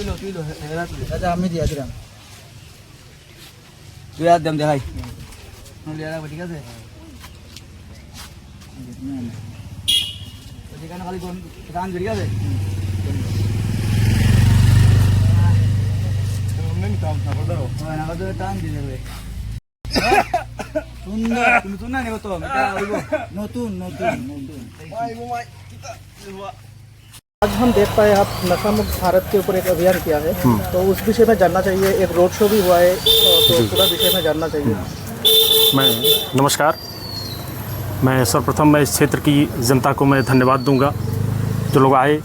তুইলো আচ্ছা আমি দিয়া দিলাম তুই আর দেম দেখাই নলিয়া রাখবো ঠিক আছে যেখানে খালি টান ঠিক আছে টান দিয়ে দেবে সুন্দর নতুন না নেব তো নতুন নতুন নতুন आज हम देख पाए आप नशा मुक्त भारत के ऊपर एक अभियान किया है तो उस विषय में जानना चाहिए। एक रोड शो भी हुआ है तो पूरा विषय में जानना चाहिए। मैं नमस्कार, मैं सर्वप्रथम मैं इस क्षेत्र की जनता को मैं धन्यवाद दूंगा जो लोग आए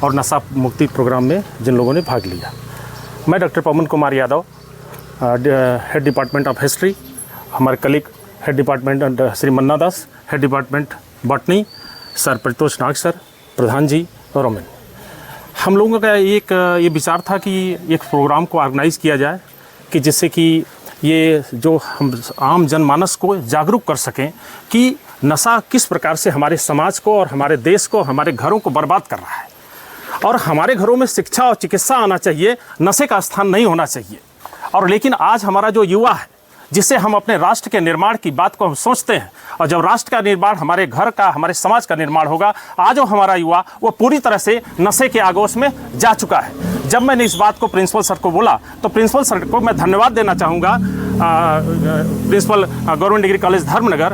और नशा मुक्ति प्रोग्राम में जिन लोगों ने भाग लिया। मैं doctor Pawan Kumar Yadav, head department of history, हमारे colleague head department Shri Manna Das, head department botany, sir Paritosh Nag sir, Pradhan ji और रोमन, हम लोगों का एक ये विचार था कि एक प्रोग्राम को ऑर्गेनाइज़ किया जाए कि जिससे कि ये जो हम आम जनमानस को जागरूक कर सकें कि नशा किस प्रकार से हमारे समाज को और हमारे देश को, हमारे घरों को बर्बाद कर रहा है और हमारे घरों में शिक्षा और चिकित्सा आना चाहिए, नशे का स्थान नहीं होना चाहिए। और लेकिन आज हमारा जो युवा है जिससे हम अपने राष्ट्र के निर्माण की बात को हम सोचते हैं और जब राष्ट्र का निर्माण हमारे घर का, हमारे समाज का निर्माण होगा, आज जो हमारा युवा वो पूरी तरह से नशे के आगोश में जा चुका है। जब मैंने इस बात को प्रिंसिपल सर को बोला तो प्रिंसिपल सर को मैं धन्यवाद देना चाहूँगा, principal government degree college Dharmanagar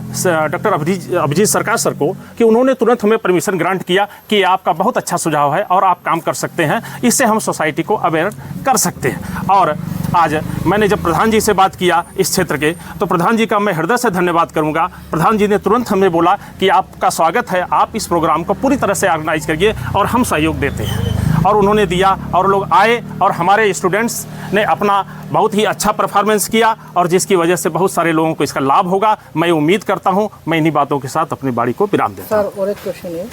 doctor Abhijit Sarkar sir को, कि उन्होंने तुरंत हमें परमिशन ग्रांट किया कि आपका बहुत अच्छा सुझाव है और आप काम कर सकते हैं, इससे हम सोसाइटी को अवेयर कर सकते हैं। और आज मैंने जब प्रधान जी से बात किया इस क्षेत्र के तो प्रधान जी का मैं हृदय से धन्यवाद करूंगा। प्रधान जी ने तुरंत हमें बोला कि आपका स्वागत है, आप इस प्रोग्राम को पूरी तरह से ऑर्गेनाइज करिए और हम सहयोग देते हैं। और उन्होंने दिया और लोग आए और हमारे स्टूडेंट्स ने अपना बहुत ही अच्छा परफॉर्मेंस किया और जिसकी वजह से बहुत सारे लोगों को इसका लाभ होगा। मैं उम्मीद करता हूं। मैं इन्हीं बातों के साथ अपनी बाड़ी को विराम देता हूं। सर और एक क्वेश्चन है,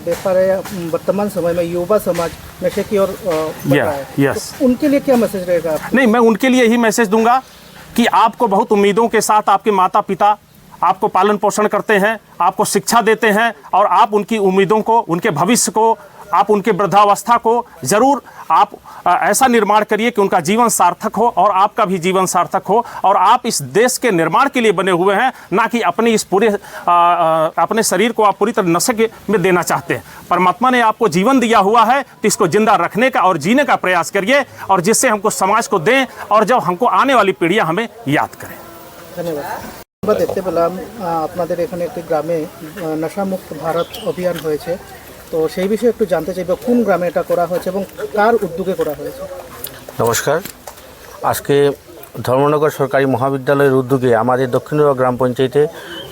देख पा रहे हैं वर्तमान समय में युवा समाज नशे की ओर बढ़ रहा है, यस, तो उनके लिए क्या मैसेज रहेगा आपका? नहीं, मैं उनके लिए यही मैसेज दूंगा कि आपको बहुत उम्मीदों के साथ आपके माता पिता आपको पालन पोषण करते हैं, आपको शिक्षा देते हैं और आप उनकी उम्मीदों को, उनके भविष्य को, आप उनके वृद्धावस्था को ज़रूर आप ऐसा निर्माण करिए कि उनका जीवन सार्थक हो और आपका भी जीवन सार्थक हो और आप इस देश के निर्माण के लिए बने हुए हैं, ना कि अपने इस पूरे अपने शरीर को आप पूरी तरह नशे में देना चाहते हैं। परमात्मा ने आपको जीवन दिया हुआ है तो इसको जिंदा रखने का और जीने का प्रयास करिए और जिससे हमको समाज को दें और जब हमको आने वाली पीढ़ियाँ हमें याद करें। ধন্যবাদ। আমরা দেখতে পেলাম আপনাদের এখানে একটি গ্রামে নেশামুক্ত ভারত অভিযান হয়েছে, তো সেই বিষয়ে একটু জানতে চাইব কোন গ্রামে এটা করা হয়েছে এবং কার উদ্যোগে করা হয়েছে? নমস্কার, আজকে ধর্মনগর সরকারি মহাবিদ্যালয়ের উদ্যোগে আমাদের দক্ষিণুরা গ্রাম পঞ্চায়েতে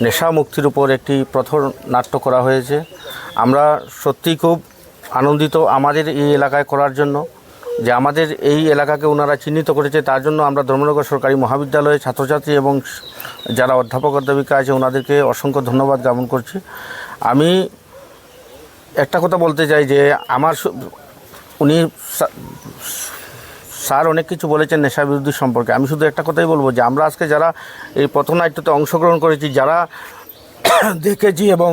নেশা মুক্তির উপর একটি পথর নাট্য করা হয়েছে। আমরা সত্যিই খুব আনন্দিত আমাদের এই এলাকায় করার জন্য, যে আমাদের এই এলাকাকে ওনারা চিহ্নিত করেছে, তার জন্য আমরা ধর্মনগর সরকারি মহাবিদ্যালয়ের ছাত্রছাত্রী এবং যারা অধ্যাপক অধ্যাপিকা আছে ওনাদেরকে অসংখ্য ধন্যবাদ জ্ঞাপন করছি। আমি একটা কথা বলতে চাই যে উনি স্যার অনেক কিছু বলেছেন নেশা বিরোধী সম্পর্কে। আমি শুধু একটা কথাই বলবো যে আমরা আজকে যারা এই পথনাট্যতে অংশগ্রহণ করেছি, যারা দেখেছি এবং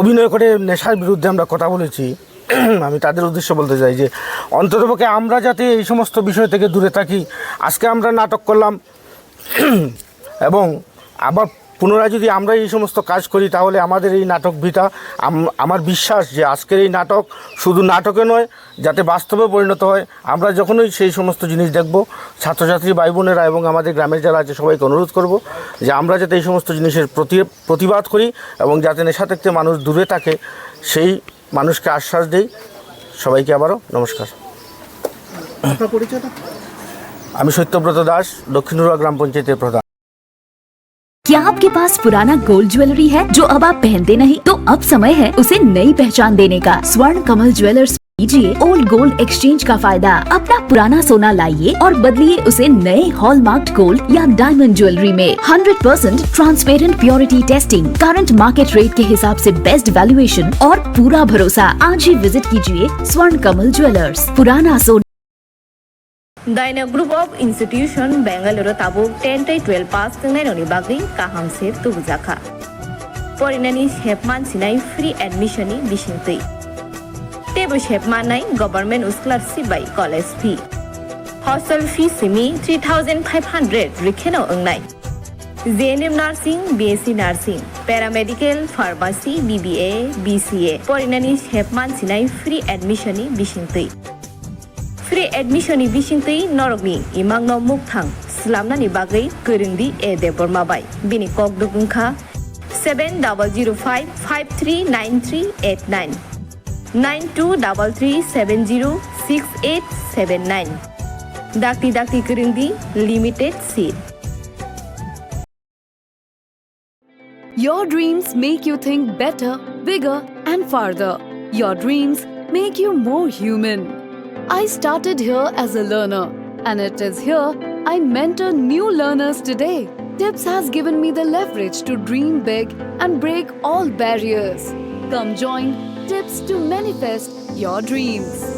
অভিনয় করে নেশার বিরুদ্ধে আমরা কথা বলেছি, আমি তাদের উদ্দেশ্য বলতে চাই যে অন্ততপক্ষে আমরা যাতে এই সমস্ত বিষয় থেকে দূরে থাকি। আজকে আমরা নাটক করলাম এবং আবার পুনরায় যদি আমরা এই সমস্ত কাজ করি তাহলে আমাদের এই নাটক ভিটা, আমার বিশ্বাস যে আজকের এই নাটক শুধু নাটকে নয়, যাতে বাস্তবে পরিণত হয়। আমরা যখনই সেই সমস্ত জিনিস দেখব, ছাত্রছাত্রী ভাই বোনেরা এবং আমাদের গ্রামের যারা আছে সবাইকে অনুরোধ করব যে আমরা যাতে এই সমস্ত জিনিসের প্রতিবাদ করি এবং যাতে নেশা থেকে মানুষ দূরে থাকে সেই মানুষকে আশ্বাস দেই। সবাইকে আবারও নমস্কার। আমি সত্যব্রত দাস, দক্ষিণুরা গ্রাম পঞ্চায়েতের প্রধান। क्या आपके पास पुराना गोल्ड ज्वेलरी है जो अब आप पहनते नहीं? तो अब समय है उसे नई पहचान देने का। स्वर्ण कमल ज्वेलर्स लीजिए ओल्ड गोल्ड एक्सचेंज का फायदा। अपना पुराना सोना लाइए और बदलिए उसे नए हॉलमार्क्ड गोल्ड या डायमंड ज्वेलरी में। 100% transparent purity testing, current market rate के हिसाब से बेस्ट वैल्यूएशन और पूरा भरोसा। आज ही विजिट कीजिए स्वर्ण कमल ज्वेलर्स, पुराना सोना। Daina Group of Institution Bangalore tabuk 10-12 pass tengainoni bagui kaham se tubujaka. Porinani hepman sinai free admission ni bisintui. Table shape manai government scholarship by college fee. Hostel fee simi 3,500 rikheno ongnai. JNM Nursing, BSc Nursing, Paramedical, Pharmacy, BBA, BCA. Porinani shape man sinai free admission ni bisingtui. Free admission ni bisingtui norogni imang no mukthang slamna ni bagai kurungdi e deborma bai. Bini kok dukungkha 7005539389 9233706879. Dakti kurungdi limited seat. Your dreams make you think better, bigger, and farther. Your dreams make you more human. I started here as a learner, and it is here I mentor new learners today. TIPS has given me the leverage to dream big and break all barriers. Come join TIPS to manifest your dreams.